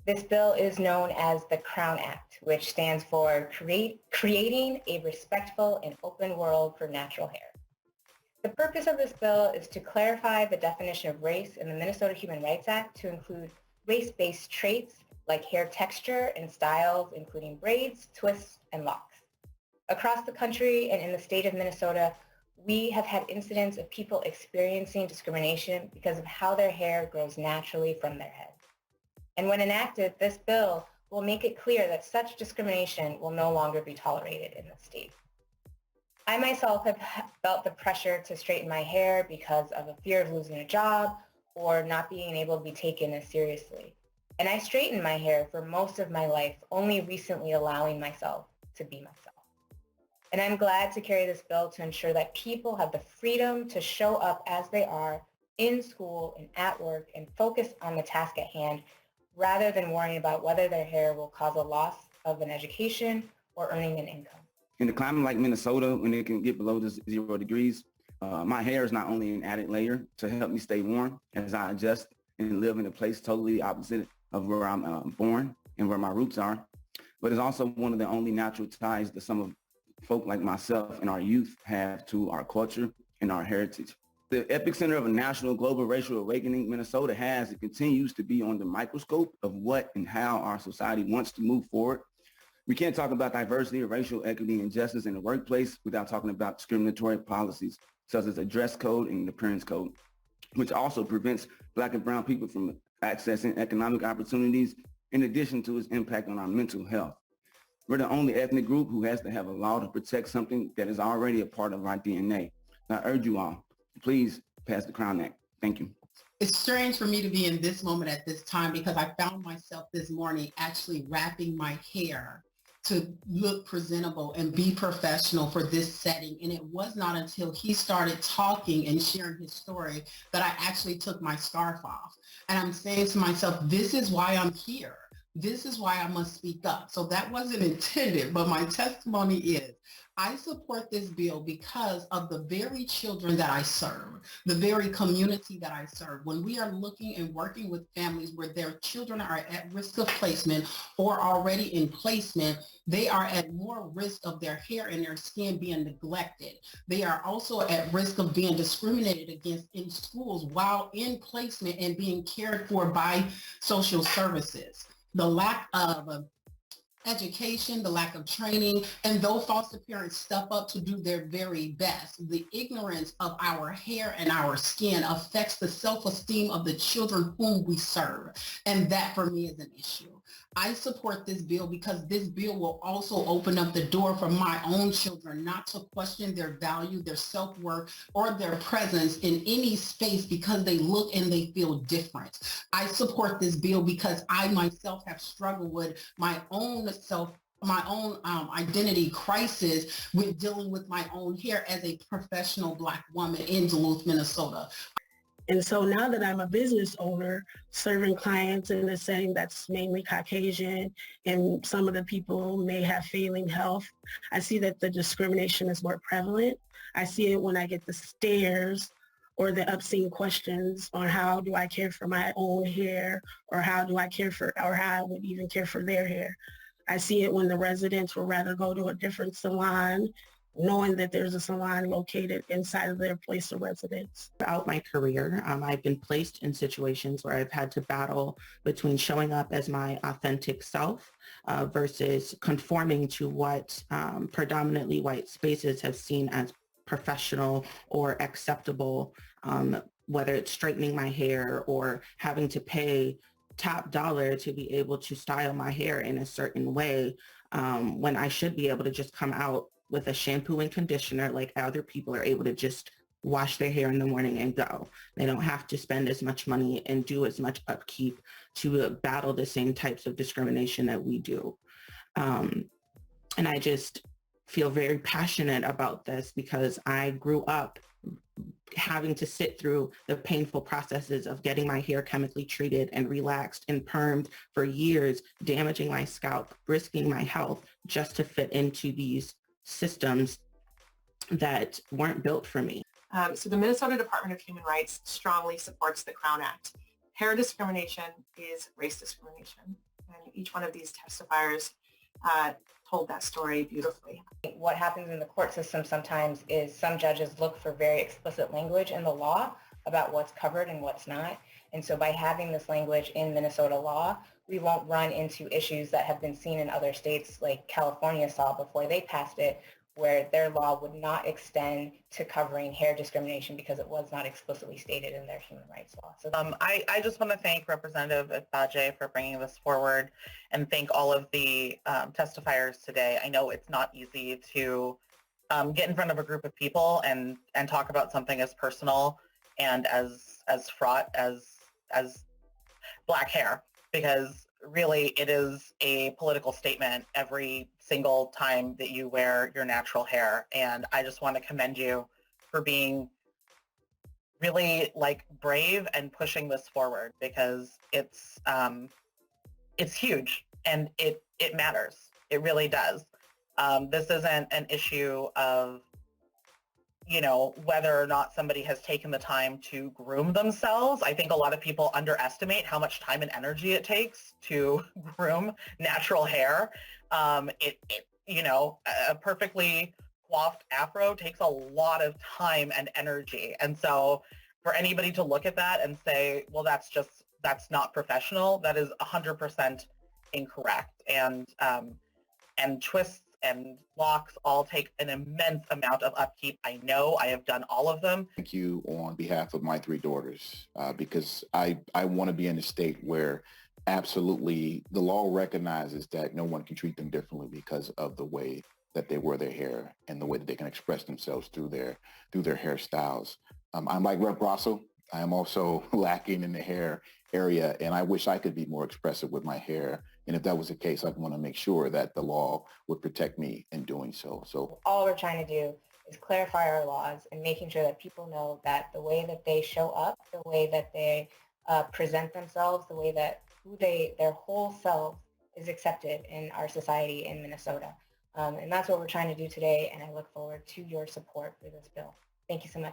This bill is known as the Crown Act, which stands for Creating a Respectful and Open World for Natural Hair. The purpose of this bill is to clarify the definition of race in the Minnesota Human Rights Act to include race-based traits like hair texture and styles, including braids, twists, and locks. Across the country and in the state of Minnesota, we have had incidents of people experiencing discrimination because of how their hair grows naturally from their head. And when enacted, this bill will make it clear that such discrimination will no longer be tolerated in the state. I myself have felt the pressure to straighten my hair because of a fear of losing a job or not being able to be taken as seriously. And I straightened my hair for most of my life, only recently allowing myself to be myself. And I'm glad to carry this bill to ensure that people have the freedom to show up as they are in school and at work and focus on the task at hand rather than worrying about whether their hair will cause a loss of an education or earning an income. In a climate like Minnesota, when it can get below the 0 degrees, my hair is not only an added layer to help me stay warm as I adjust and live in a place totally opposite of where I'm born and where my roots are, but it's also one of the only natural ties that some of folk like myself and our youth have to our culture and our heritage. The epicenter of a national global racial awakening, Minnesota has and continues to be on the microscope of what and how our society wants to move forward. We can't talk about diversity, racial equity, and justice in the workplace without talking about discriminatory policies, such as a dress code and an appearance code, which also prevents Black and brown people from accessing economic opportunities, in addition to its impact on our mental health. We're the only ethnic group who has to have a law to protect something that is already a part of our DNA. I urge you all, please pass the Crown Act. Thank you. It's strange for me to be in this moment at this time because I found myself this morning actually wrapping my hair to look presentable and be professional for this setting. And it was not until he started talking and sharing his story that I actually took my scarf off. And I'm saying to myself, this is why I'm here. This is why I must speak up. So that wasn't intended, but my testimony is, I support this bill because of the very children that I serve, the very community that I serve. When we are looking and working with families where their children are at risk of placement or already in placement, they are at more risk of their hair and their skin being neglected. They are also at risk of being discriminated against in schools while in placement and being cared for by social services. The lack of education, the lack of training, and though foster parents step up to do their very best, the ignorance of our hair and our skin affects the self-esteem of the children whom we serve. And that for me is an issue. I support this bill because this bill will also open up the door for my own children not to question their value, their self-worth, or their presence in any space because they look and they feel different. I support this bill because I myself have struggled with my own identity crisis with dealing with my own hair as a professional Black woman in Duluth, Minnesota. And so now that I'm a business owner serving clients in a setting that's mainly Caucasian and some of the people may have failing health, I see that the discrimination is more prevalent. I see it when I get the stares or the obscene questions on how do I care for my own hair or how do I care for, or how I would even care for their hair. I see it when the residents would rather go to a different salon knowing that there's a salon located inside of their place of residence. Throughout my career, I've been placed in situations where I've had to battle between showing up as my authentic self versus conforming to what predominantly white spaces have seen as professional or acceptable, whether it's straightening my hair or having to pay top dollar to be able to style my hair in a certain way when I should be able to just come out with a shampoo and conditioner like other people are able to just wash their hair in the morning and go. They don't have to spend as much money and do as much upkeep to battle the same types of discrimination that we do. And I just feel very passionate about this because I grew up having to sit through the painful processes of getting my hair chemically treated and relaxed and permed for years, damaging my scalp, risking my health just to fit into these systems that weren't built for me. So the Minnesota Department of Human Rights strongly supports the Crown Act. Hair discrimination is race discrimination. Each one of these testifiers told that story beautifully. What happens in the court system sometimes is some judges look for very explicit language in the law about what's covered and what's not. And so by having this language in Minnesota law, we won't run into issues that have been seen in other states like California saw before they passed it, where their law would not extend to covering hair discrimination because it was not explicitly stated in their human rights law. So I just want to thank Representative Agbaje for bringing this forward and thank all of the testifiers today. I know it's not easy to get in front of a group of people and talk about something as personal and as fraught as black hair, because really it is a political statement every single time that you wear your natural hair. And I just want to commend you for being really like brave and pushing this forward, because it's huge and it matters. It really does. This isn't an issue of, you know, whether or not somebody has taken the time to groom themselves. I think a lot of people underestimate how much time and energy it takes to groom natural hair. You know, a perfectly coiffed afro takes a lot of time and energy. And so for anybody to look at that and say, well, that's not professional, that is 100% incorrect. And twists and locks all take an immense amount of upkeep. I know, I have done all of them. Thank you on behalf of my three daughters, because I want to be in a state where absolutely the law recognizes that no one can treat them differently because of the way that they wear their hair and the way that they can express themselves through their hairstyles. I'm like Rep. Russell. I am also lacking in the hair area, and I wish I could be more expressive with my hair. And if that was the case, I'd want to make sure that the law would protect me in doing so. So all we're trying to do is clarify our laws and making sure that people know that the way that they show up, the way that they present themselves, the way that their whole selves is accepted in our society in Minnesota. And that's what we're trying to do today. And I look forward to your support for this bill. Thank you so much.